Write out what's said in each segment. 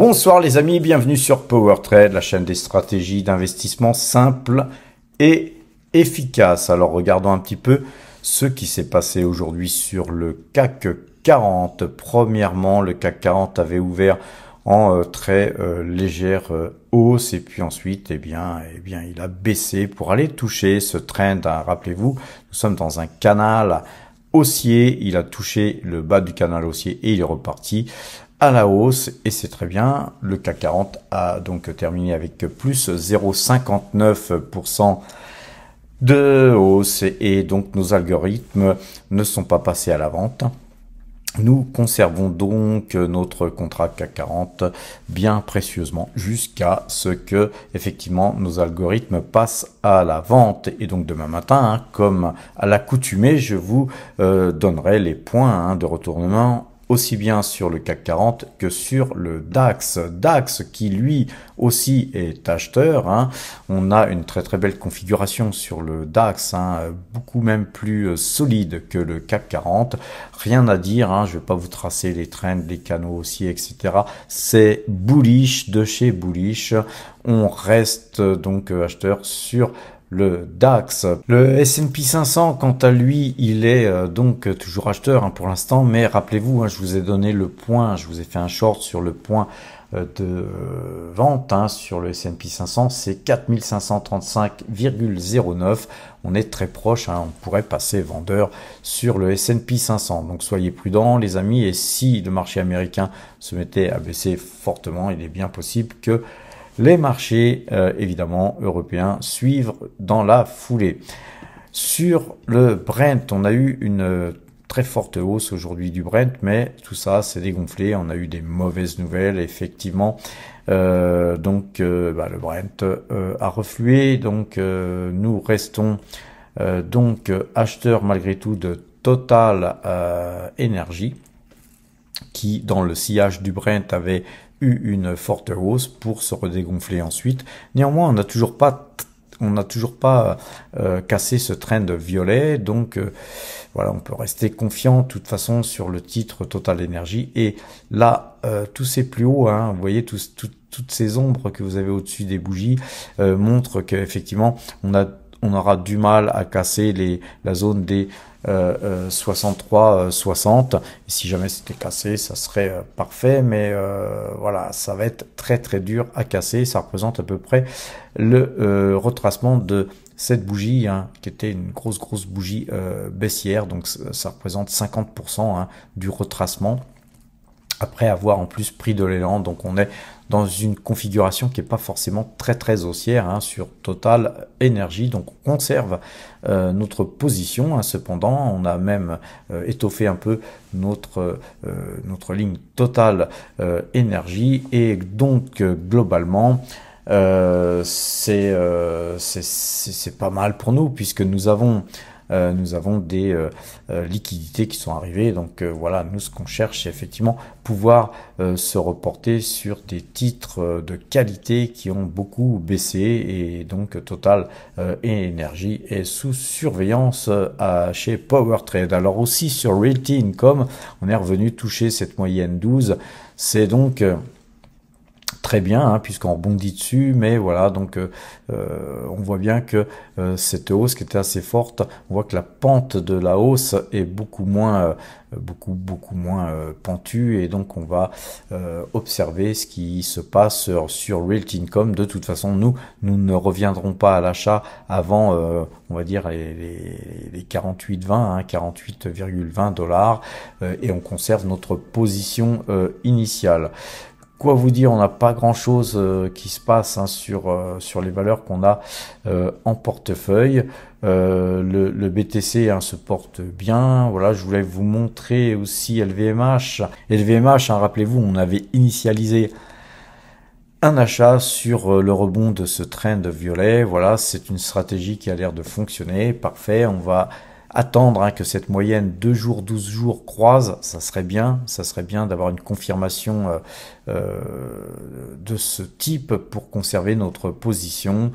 Bonsoir les amis, bienvenue sur Power Trade, la chaîne des stratégies d'investissement simples et efficaces. Alors regardons un petit peu ce qui s'est passé aujourd'hui sur le CAC 40. Premièrement, le CAC 40 avait ouvert en très légère hausse et puis ensuite eh bien il a baissé pour aller toucher ce trend. Rappelez-vous, nous sommes dans un canal haussier, il a touché le bas du canal haussier et il est reparti à la hausse et c'est très bien. Le CAC 40 a donc terminé avec plus 0,59% de hausse et donc nos algorithmes ne sont pas passés à la vente. Nous conservons donc notre contrat CAC 40 bien précieusement jusqu'à ce que effectivement nos algorithmes passent à la vente. Et donc demain matin, comme à l'accoutumée, je vous donnerai les points de retournement aussi bien sur le CAC 40 que sur le DAX. DAX qui lui aussi est acheteur. On a une très belle configuration sur le DAX, beaucoup même plus solide que le CAC 40. Rien à dire, je vais pas vous tracer les trends, les canaux haussiers, etc. C'est bullish de chez bullish. On reste donc acheteur sur le DAX. Le S&P 500, quant à lui, il est donc toujours acheteur pour l'instant, mais rappelez-vous, je vous ai donné le point, je vous ai fait un short sur le point de vente sur le S&P 500, c'est 4535,09. On est très proche, on pourrait passer vendeur sur le S&P 500. Donc soyez prudents les amis, et si le marché américain se mettait à baisser fortement, il est bien possible que les marchés, évidemment, européens suivent dans la foulée. Sur le Brent, on a eu une très forte hausse aujourd'hui du Brent, mais tout ça s'est dégonflé. On a eu des mauvaises nouvelles, effectivement. Le Brent a reflué. Donc, nous restons donc acheteurs malgré tout de Total Energy, qui, dans le sillage du Brent, avait une forte hausse pour se redégonfler ensuite. Néanmoins, on n'a toujours pas cassé ce trend violet, donc voilà, on peut rester confiant de toute façon sur le titre Total Energy. Et là, tous ces plus hauts, vous voyez toutes ces ombres que vous avez au-dessus des bougies montrent qu'effectivement on aura du mal à casser la zone des 63-60. Si jamais c'était cassé, ça serait parfait, mais voilà, ça va être très dur à casser. Ça représente à peu près le retracement de cette bougie qui était une grosse bougie baissière, donc ça représente 50% du retracement après avoir en plus pris de l'élan. Donc on est dans une configuration qui n'est pas forcément très haussière sur Total Energy. Donc on conserve notre position. Cependant, on a même étoffé un peu notre ligne Total Energy. Et donc globalement, c'est pas mal pour nous puisque nous avons des liquidités qui sont arrivées. Donc voilà, nous ce qu'on cherche c'est effectivement pouvoir se reporter sur des titres de qualité qui ont beaucoup baissé, et donc Total Energy est sous surveillance chez Power Trade. Alors aussi sur Realty Income, on est revenu toucher cette moyenne 12. C'est donc très bien puisqu'on rebondit dessus, mais voilà, donc on voit bien que cette hausse qui était assez forte, on voit que la pente de la hausse est beaucoup moins pentue, et donc on va observer ce qui se passe sur Realty Income. De toute façon, nous ne reviendrons pas à l'achat avant on va dire les 48,20 48,20 $, et on conserve notre position initiale. Quoi vous dire, on n'a pas grand chose qui se passe sur les valeurs qu'on a en portefeuille. Le BTC se porte bien. Voilà, je voulais vous montrer aussi LVMH. LVMH, rappelez-vous, on avait initialisé un achat sur le rebond de ce trend violet. Voilà, c'est une stratégie qui a l'air de fonctionner. Parfait, on va attendre que cette moyenne 2 jours, 12 jours croise. Ça serait bien d'avoir une confirmation de ce type pour conserver notre position.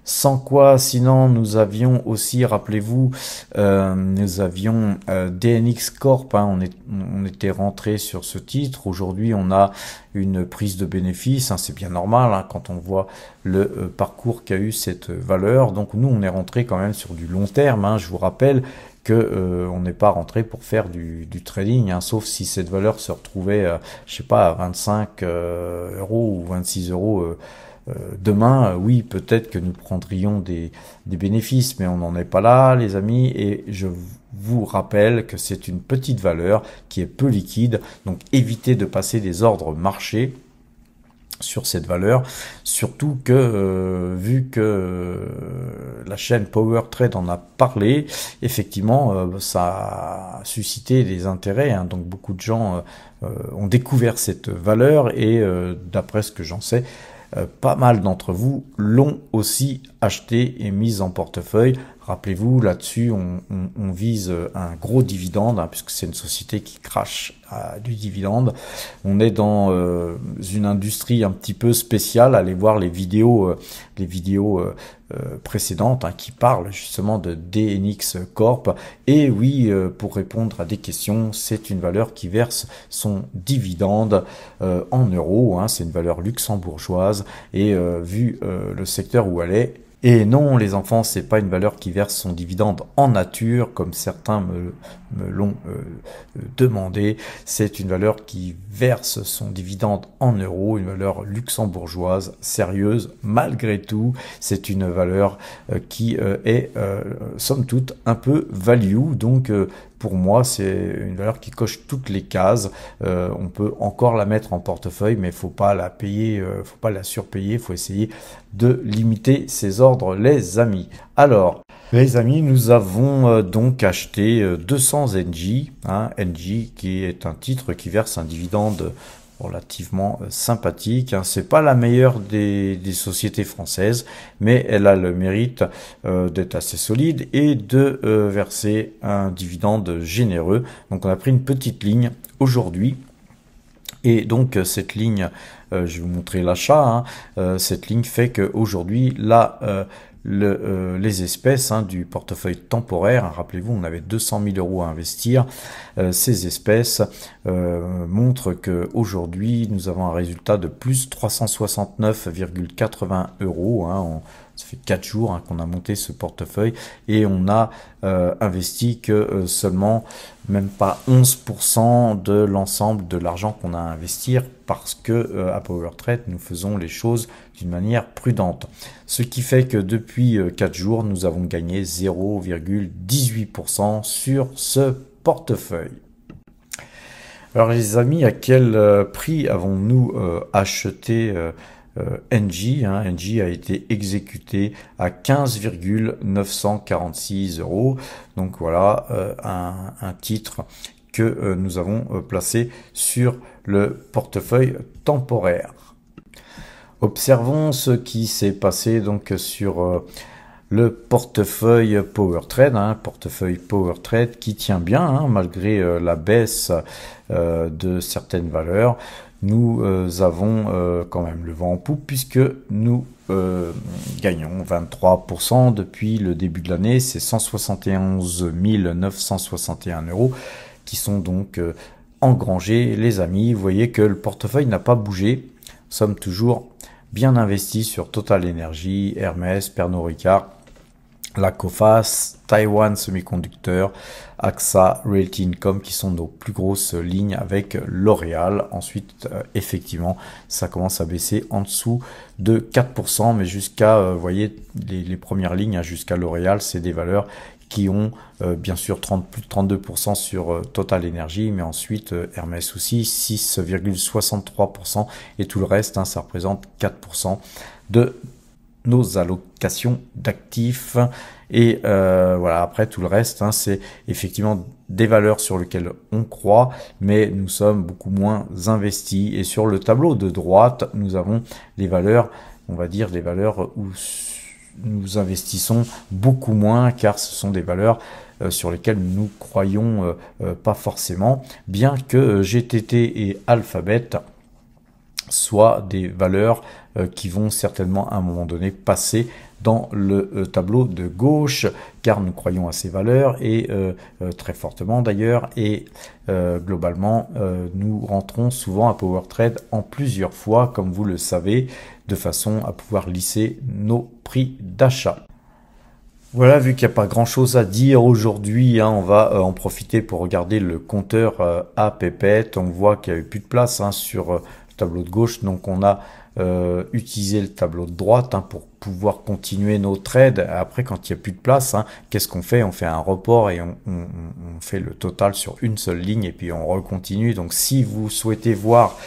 Sans quoi, sinon, nous avions aussi, rappelez-vous, nous avions DNX Corp, hein, on était rentré sur ce titre. Aujourd'hui, on a une prise de bénéfice, hein, c'est bien normal hein, quand on voit le parcours qu'a eu cette valeur. Donc nous, on est rentré quand même sur du long terme. Hein. Je vous rappelle que on n'est pas rentré pour faire du trading, hein, sauf si cette valeur se retrouvait, je sais pas, à 25 euros ou 26 euros. Demain, oui, peut-être que nous prendrions des bénéfices, mais on n'en est pas là, les amis, et je vous rappelle que c'est une petite valeur qui est peu liquide, donc évitez de passer des ordres marché sur cette valeur, surtout que vu que la chaîne Power Trade en a parlé, effectivement ça a suscité des intérêts, hein, donc beaucoup de gens ont découvert cette valeur et d'après ce que j'en sais, pas mal d'entre vous l'ont aussi acheté et mis en portefeuille. Rappelez-vous, là-dessus, on vise un gros dividende, hein, puisque c'est une société qui crache du dividende. On est dans une industrie un petit peu spéciale. Allez voir les vidéos précédentes hein, qui parlent justement de DNX Corp. Et oui, pour répondre à des questions, c'est une valeur qui verse son dividende en euros. Hein, c'est une valeur luxembourgeoise et vu le secteur où elle est, et non, les enfants, c'est pas une valeur qui verse son dividende en nature, comme certains me l'ont demandé. C'est une valeur qui verse son dividende en euros, une valeur luxembourgeoise, sérieuse, malgré tout. C'est une valeur qui est, somme toute, un peu value. Donc, pour moi, c'est une valeur qui coche toutes les cases. On peut encore la mettre en portefeuille, mais faut pas la payer, faut pas la surpayer. Faut essayer de limiter ses ordres, les amis. Alors, les amis, nous avons donc acheté 200 NJ, hein, NJ qui est un titre qui verse un dividende relativement sympathique. Hein. C'est pas la meilleure des sociétés françaises, mais elle a le mérite d'être assez solide et de verser un dividende généreux. Donc on a pris une petite ligne aujourd'hui. Et donc cette ligne, je vais vous montrer l'achat, hein, cette ligne fait qu'aujourd'hui, là, les espèces hein, du portefeuille temporaire, hein, rappelez-vous, on avait 200 000 euros à investir, ces espèces montrent qu'aujourd'hui, nous avons un résultat de plus 369,80 euros. Hein, ça fait 4 jours hein, qu'on a monté ce portefeuille et on a investi que seulement même pas 11% de l'ensemble de l'argent qu'on a à investir parce que à Power Trade, nous faisons les choses d'une manière prudente. Ce qui fait que depuis 4 jours, nous avons gagné 0,18% sur ce portefeuille. Alors les amis, à quel prix avons-nous acheté NJ, hein, NJ a été exécuté à 15,946 euros. Donc voilà un titre que nous avons placé sur le portefeuille temporaire. Observons ce qui s'est passé donc sur le portefeuille Power Trade, hein, portefeuille Power Trade qui tient bien hein, malgré la baisse de certaines valeurs. Nous avons quand même le vent en poupe puisque nous gagnons 23% depuis le début de l'année. C'est 171 961 euros qui sont donc engrangés, les amis. Vous voyez que le portefeuille n'a pas bougé. Nous sommes toujours bien investis sur Total Energy, Hermès, Pernod Ricard, la Coface, Taiwan Semiconductor, AXA, Realty Income qui sont nos plus grosses lignes avec L'Oréal. Ensuite, effectivement, ça commence à baisser en dessous de 4%, mais jusqu'à, vous voyez, les premières lignes, hein, jusqu'à L'Oréal, c'est des valeurs qui ont bien sûr plus de 32% sur Total Energy, mais ensuite Hermès aussi, 6,63%, et tout le reste, hein, ça représente 4% de nos allocations d'actifs. Et voilà, après tout le reste, hein, c'est effectivement des valeurs sur lesquelles on croit, mais nous sommes beaucoup moins investis. Et sur le tableau de droite, nous avons les valeurs, on va dire des valeurs où nous investissons beaucoup moins, car ce sont des valeurs sur lesquelles nous croyons pas forcément, bien que GTT et Alphabet soit des valeurs qui vont certainement à un moment donné passer dans le tableau de gauche, car nous croyons à ces valeurs et très fortement d'ailleurs, et globalement nous rentrons souvent à PowerTrade en plusieurs fois, comme vous le savez, de façon à pouvoir lisser nos prix d'achat. Voilà, vu qu'il n'y a pas grand chose à dire aujourd'hui, on va en profiter pour regarder le compteur à pépette. On voit qu'il n'y avait plus de place sur le tableau de gauche, donc on a utilisé le tableau de droite pour pouvoir continuer nos trades. Après, quand il n'y a plus de place, qu'est-ce qu'on fait? On fait un report et on fait le total sur une seule ligne et puis on recontinue. Donc si vous souhaitez voir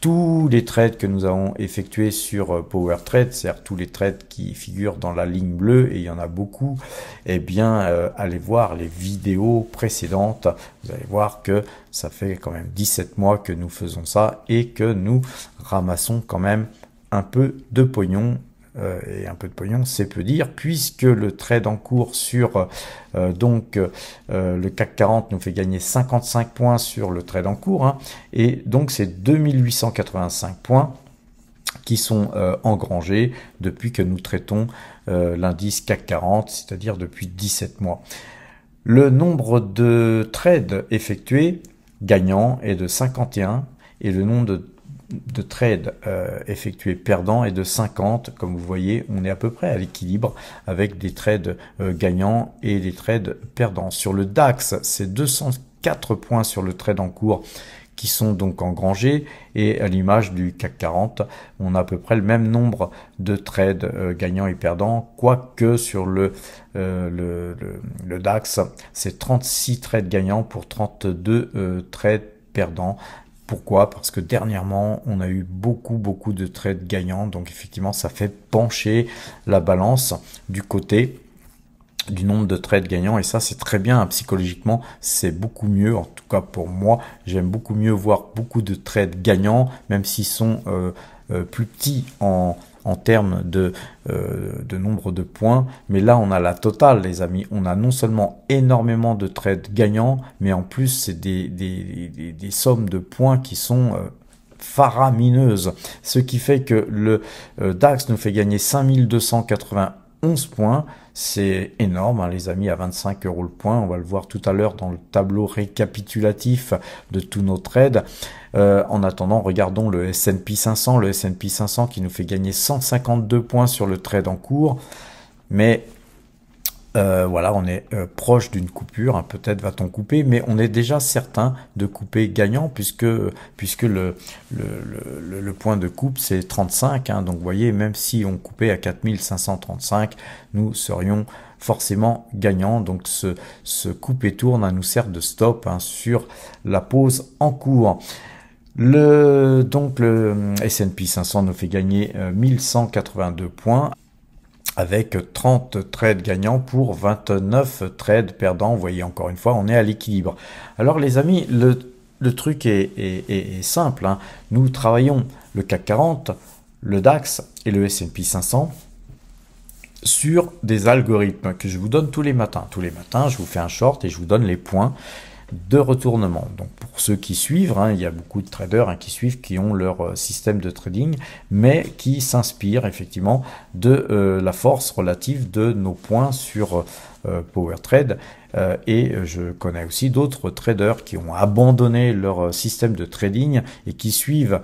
tous les trades que nous avons effectués sur PowerTrade, c'est-à-dire tous les trades qui figurent dans la ligne bleue, et il y en a beaucoup, eh bien, allez voir les vidéos précédentes. Vous allez voir que ça fait quand même 17 mois que nous faisons ça et que nous ramassons quand même un peu de pognon. Et un peu de pognon, c'est peu dire, puisque le trade en cours sur le CAC 40 nous fait gagner 55 points sur le trade en cours, et donc c'est 2885 points qui sont engrangés depuis que nous traitons l'indice CAC 40, c'est-à-dire depuis 17 mois. Le nombre de trades effectués gagnants est de 51 et le nombre de trades effectués perdants est de 50. Comme vous voyez, on est à peu près à l'équilibre avec des trades gagnants et des trades perdants. Sur le DAX, c'est 204 points sur le trade en cours qui sont donc engrangés, et à l'image du CAC 40, on a à peu près le même nombre de trades gagnants et perdants, quoique sur le DAX, c'est 36 trades gagnants pour 32 trades perdants. Pourquoi? Parce que dernièrement, on a eu beaucoup de trades gagnants. Donc effectivement, ça fait pencher la balance du côté du nombre de trades gagnants. Et ça, c'est très bien. Psychologiquement, c'est beaucoup mieux. En tout cas, pour moi, j'aime beaucoup mieux voir beaucoup de trades gagnants, même s'ils sont plus petits en termes de nombre de points. Mais là, on a la totale, les amis. On a non seulement énormément de trades gagnants, mais en plus, c'est des sommes de points qui sont faramineuses. Ce qui fait que le DAX nous fait gagner 5291 points. C'est énorme, les amis, à 25 € le point. On va le voir tout à l'heure dans le tableau récapitulatif de tous nos trades. En attendant, regardons le S&P 500. Le S&P 500 qui nous fait gagner 152 points sur le trade en cours. Mais voilà, on est proche d'une coupure. Peut-être va-t-on couper, mais on est déjà certain de couper gagnant puisque le point de coupe c'est 35. Donc vous voyez, même si on coupait à 4535, nous serions forcément gagnants. Donc ce coupe et tourne nous sert de stop sur la pause en cours. Donc le S&P 500 nous fait gagner 1182 points avec 30 trades gagnants pour 29 trades perdants. Vous voyez, encore une fois, on est à l'équilibre. Alors les amis, le truc est simple. Nous travaillons le CAC 40, le DAX et le S&P 500 sur des algorithmes que je vous donne tous les matins. Tous les matins, je vous fais un short et je vous donne les points de retournement. Donc pour ceux qui suivent, il y a beaucoup de traders qui suivent, qui ont leur système de trading, mais qui s'inspirent effectivement de la force relative de nos points sur PowerTrade. Et je connais aussi d'autres traders qui ont abandonné leur système de trading et qui suivent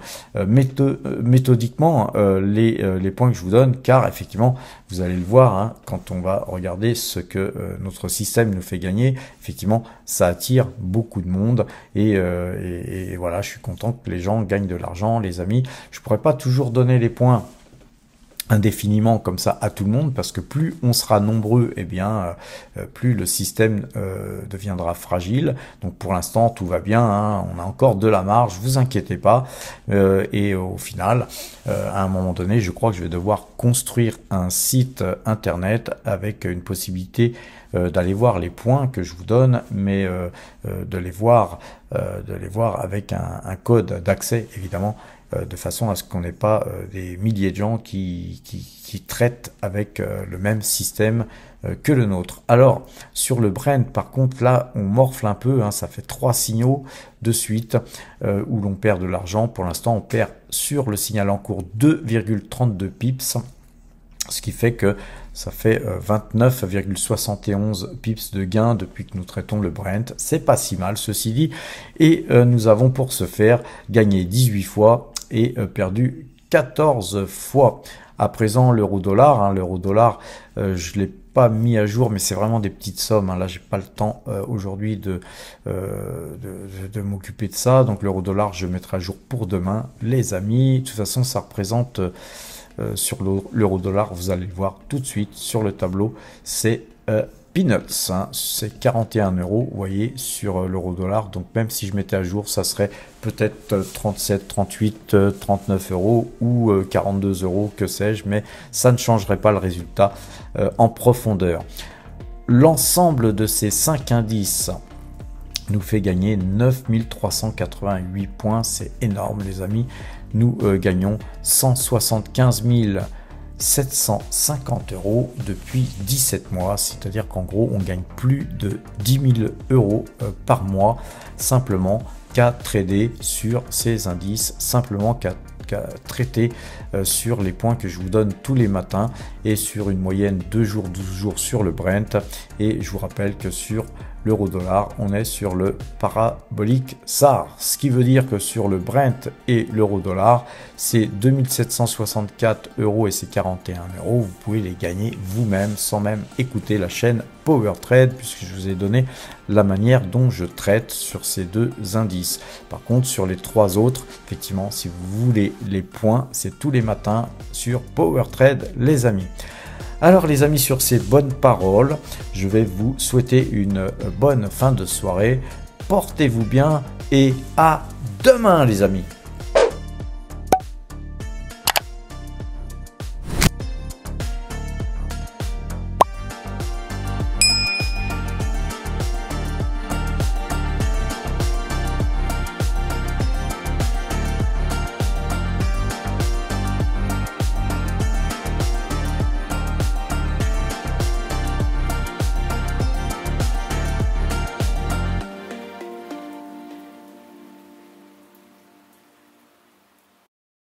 méthodiquement les points que je vous donne, car effectivement, vous allez le voir, quand on va regarder ce que notre système nous fait gagner, effectivement, ça attire beaucoup de monde et voilà, je suis content que les gens gagnent de l'argent, les amis. Je pourrais pas toujours donner les points indéfiniment comme ça à tout le monde, parce que plus on sera nombreux, plus le système deviendra fragile. Donc pour l'instant tout va bien, on a encore de la marge, vous inquiétez pas, et au final à un moment donné, je crois que je vais devoir construire un site internet avec une possibilité d'aller voir les points que je vous donne, mais de les voir avec un code d'accès, évidemment, de façon à ce qu'on n'ait pas des milliers de gens qui traitent avec le même système que le nôtre. Alors, sur le Brent, par contre, là, on morfle un peu, hein, ça fait 3 signaux de suite où l'on perd de l'argent. Pour l'instant, on perd sur le signal en cours 2,32 pips, ce qui fait que ça fait 29,71 pips de gain depuis que nous traitons le Brent. C'est pas si mal, ceci dit. Et nous avons pour ce faire gagné 18 fois et perdu 14 fois. À présent, l'euro-dollar, hein, l'euro-dollar, je l'ai pas mis à jour, mais c'est vraiment des petites sommes, hein. Là, j'ai pas le temps aujourd'hui de m'occuper de ça. Donc l'euro-dollar, je mettrai à jour pour demain, les amis. De toute façon, ça représente sur l'euro-dollar, vous allez le voir tout de suite sur le tableau, c'est peanuts, hein. C'est 41 euros, vous voyez, sur l'euro-dollar. Donc même si je mettais à jour, ça serait peut-être 37, 38, 39 euros ou 42 euros, que sais-je, mais ça ne changerait pas le résultat en profondeur. L'ensemble de ces 5 indices nous fait gagner 9388 points, c'est énorme les amis. Nous gagnons 175 750 euros depuis 17 mois, c'est-à-dire qu'en gros on gagne plus de 10 000 euros par mois, simplement qu'à trader sur ces indices, simplement qu'à traiter sur les points que je vous donne tous les matins et sur une moyenne 2 jours, 12 jours sur le Brent. Et je vous rappelle que sur l'euro-dollar, on est sur le parabolique SAR, ce qui veut dire que sur le Brent et l'euro-dollar, c'est 2764 euros et c'est 41 euros. Vous pouvez les gagner vous-même sans même écouter la chaîne Power Trade, puisque je vous ai donné la manière dont je traite sur ces 2 indices. Par contre, sur les 3 autres, effectivement, si vous voulez les points, c'est tous les matins sur Power Trade, les amis. Alors les amis, sur ces bonnes paroles, je vais vous souhaiter une bonne fin de soirée. Portez-vous bien et à demain les amis.